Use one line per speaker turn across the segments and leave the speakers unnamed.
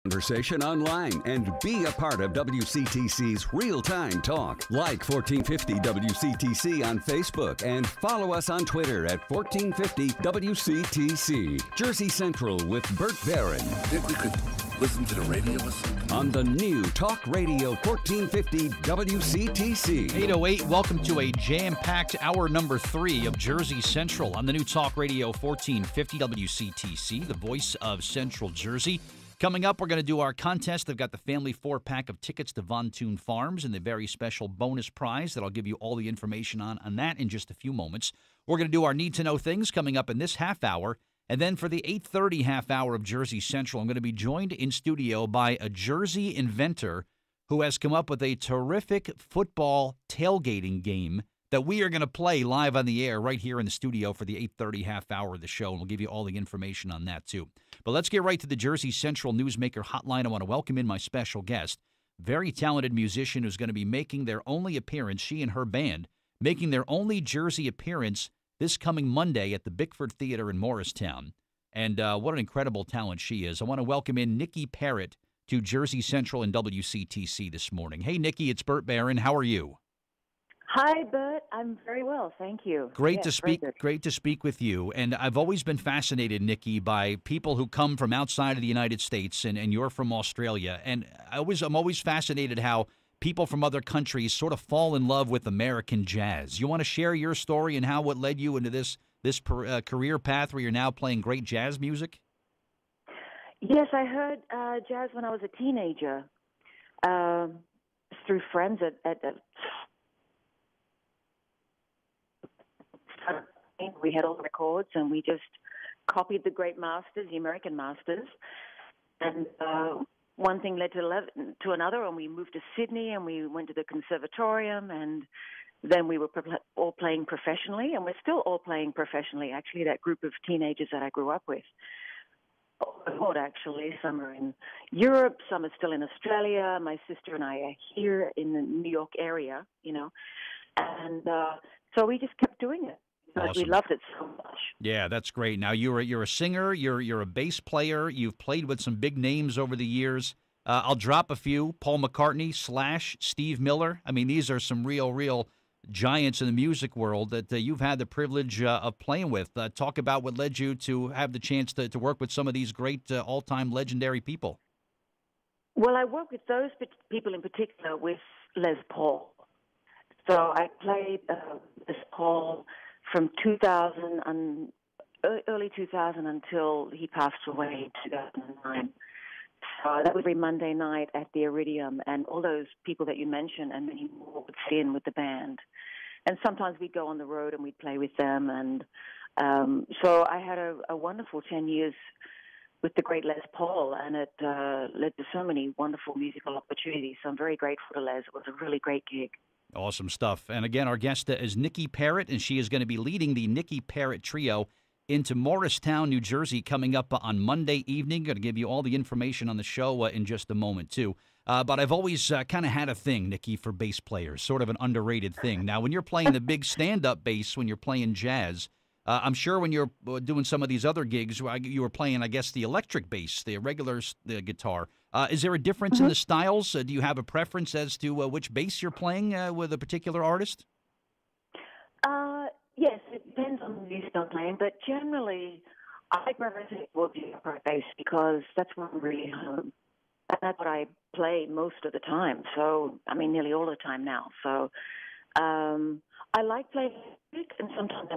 Conversation online and be a part of WCTC's real-time talk. Like 1450 WCTC on Facebook and follow us on Twitter at 1450 WCTC. Jersey Central with Burt Barron.
Think we could listen to the radio or something?
On the new Talk Radio 1450 WCTC.
808, welcome to a jam-packed hour number 3 of Jersey Central on the new Talk Radio 1450 WCTC, the voice of Central Jersey. Coming up, we're going to do our contest. They've got the family 4-pack of tickets to Von Thun Farms and the very special bonus prize that I'll give you all the information on that in just a few moments. We're going to do our need-to-know things coming up in this half hour. And then for the 8:30 half hour of Jersey Central, I'm going to be joined in studio by a Jersey inventor who has come up with a terrific football tailgating game that we are going to play live on the air right here in the studio for the 8:30 half hour of the show, and we'll give you all the information on that, too. But let's get right to the Jersey Central Newsmaker Hotline. I want to welcome in my special guest, very talented musician who's going to be making their only appearance, she and her band, making their only Jersey appearance this coming Monday at the Bickford Theater in Morristown. And what an incredible talent she is. I want to welcome in Nicki Parrott to Jersey Central and WCTC this morning. Hey, Nicki, it's Burt Barron. How are you?
Hi, Bert. I'm very well, thank you.
Great to speak with you. And I've always been fascinated, Nicki, by people who come from outside of the United States, and you're from Australia. And I'm always fascinated how people from other countries sort of fall in love with American jazz. You want to share your story and what led you into this career path where you're now playing great jazz music?
Yes, I heard jazz when I was a teenager through friends at we had all the records, and we just copied the great masters, the American masters. And one thing led to another, and we moved to Sydney, and we went to the conservatorium, and then we were all playing professionally, and we're still all playing professionally, actually, that group of teenagers that I grew up with. Actually, some are in Europe, some are still in Australia. My sister and I are here in the New York area, and so we just kept doing it.
Awesome.
We loved it so much.
Yeah, that's great. Now, you're a singer, you're a bass player, you've played with some big names over the years. I'll drop a few: Paul McCartney, Slash, Steve Miller. I mean, these are some real giants in the music world that you've had the privilege of playing with. Talk about what led you to have the chance to work with some of these great all-time legendary people.
Well, I worked with those people in particular with Les Paul. So I played Les Paul from 2000 and early 2000 until he passed away in 2009. So that was every Monday night at the Iridium, and all those people that you mentioned and many more would sit in with the band. And sometimes we'd go on the road and we'd play with them. And so I had a wonderful 10 years with the great Les Paul, and it led to so many wonderful musical opportunities. So I'm very grateful to Les. It was a really great gig.
Awesome stuff. And again, our guest is Nicki Parrott, and she is going to be leading the Nicki Parrott Trio into Morristown, New Jersey, coming up on Monday evening. Going to give you all the information on the show in just a moment, too. But I've always kind of had a thing, Nicki, for bass players, sort of an underrated thing. Now, when you're playing the big stand-up bass, when you're playing jazz, I'm sure when you're doing some of these other gigs, you were playing, I guess, the electric bass, the regular guitar. Is there a difference in the styles? Do you have a preference as to which bass you're playing with a particular artist?
Yes, it depends on the music I'm playing, but generally I gravitate towards the upright bass because that's where I'm really home. And that's what I play most of the time, nearly all the time now. So I like playing music, and sometimes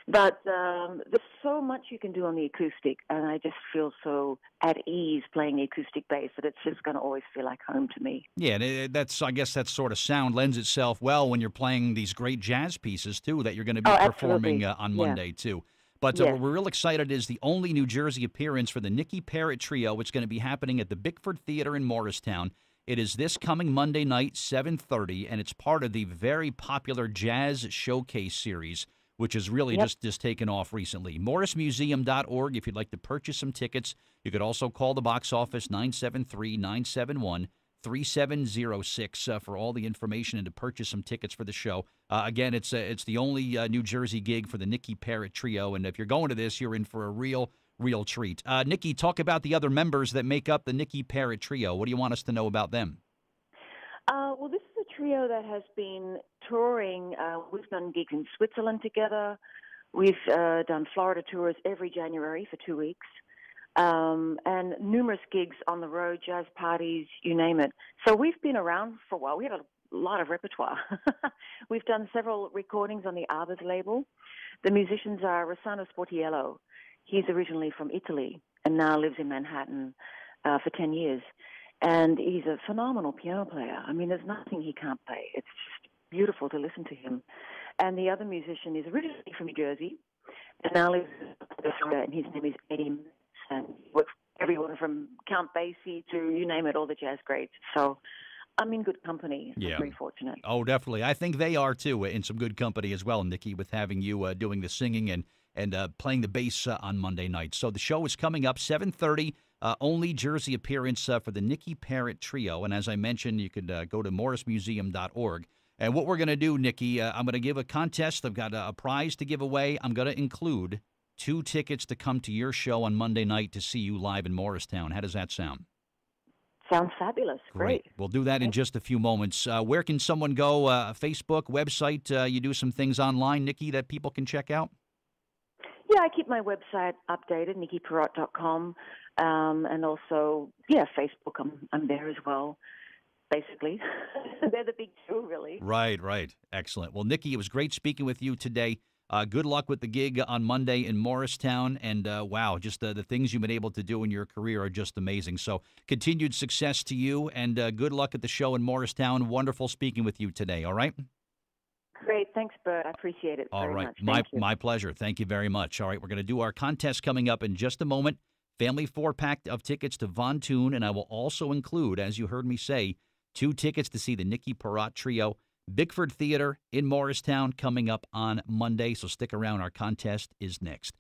but there's so much you can do on the acoustic, and I just feel so at ease playing the acoustic bass that it's just going to always feel like home to me. Yeah, and
I guess that sort of sound lends itself well when you're playing these great jazz pieces, too, that you're going to be performing on Monday, too. But what we're real excited is the only New Jersey appearance for the Nicki Parrott Trio, which is going to be happening at the Bickford Theater in Morristown. It is this coming Monday night, 7:30, and it's part of the very popular Jazz Showcase series, which has really just taken off recently. MorrisMuseum.org if you'd like to purchase some tickets. You could also call the box office, 973-971-3706 for all the information and to purchase some tickets for the show. Again, it's the only New Jersey gig for the Nicki Parrott Trio, and if you're going to this, you're in for a real real treat. Nicki, talk about the other members that make up the Nicki Parrott Trio. What do you want us to know about them?
Well, this is a trio that has been touring. We've done gigs in Switzerland together. We've done Florida tours every January for 2 weeks. And numerous gigs on the road, jazz parties, you name it. So we've been around for a while. We have a lot of repertoire. We've done several recordings on the Arbors label. The musicians are Rossano Sportiello. He's originally from Italy and now lives in Manhattan for 10 years. And he's a phenomenal piano player. I mean, there's nothing he can't play. It's just beautiful to listen to him. And the other musician is originally from New Jersey and now lives in Florida, and his name is Eddie. And with everyone from Count Basie to, you name it, all the jazz greats. So I'm in good company.
Yeah.
I'm very fortunate.
Oh, definitely. I think they are, too, in some good company as well, Nicki, with having you doing the singing and playing the bass on Monday night. So the show is coming up, 7:30, only Jersey appearance for the Nicki Parrott Trio. And as I mentioned, you could go to morrismuseum.org. And what we're going to do, Nicki, I'm going to give a contest. I've got a prize to give away. I'm going to include 2 tickets to come to your show on Monday night to see you live in Morristown. How does that sound?
Sounds fabulous. Great.
We'll do that in just a few moments. Where can someone go? Facebook, website? You do some things online, Nicki, that people can check out?
Yeah, I keep my website updated, NickiParrott.com. And also, Facebook, I'm there as well, basically. They're the big two, really.
Right. Excellent. Well, Nicki, it was great speaking with you today. Good luck with the gig on Monday in Morristown. And, wow, just the things you've been able to do in your career are just amazing. So continued success to you, and good luck at the show in Morristown. Wonderful speaking with you today, all right?
Great. Thanks, Bert. I appreciate it
All
very
right.
much.
My pleasure. Thank you very much. All right, we're going to do our contest coming up in just a moment. Family 4-pack of tickets to Von Thun, and I will also include, as you heard me say, 2 tickets to see the Nicki Parrott Trio, Bickford Theater in Morristown, coming up on Monday. So stick around. Our contest is next.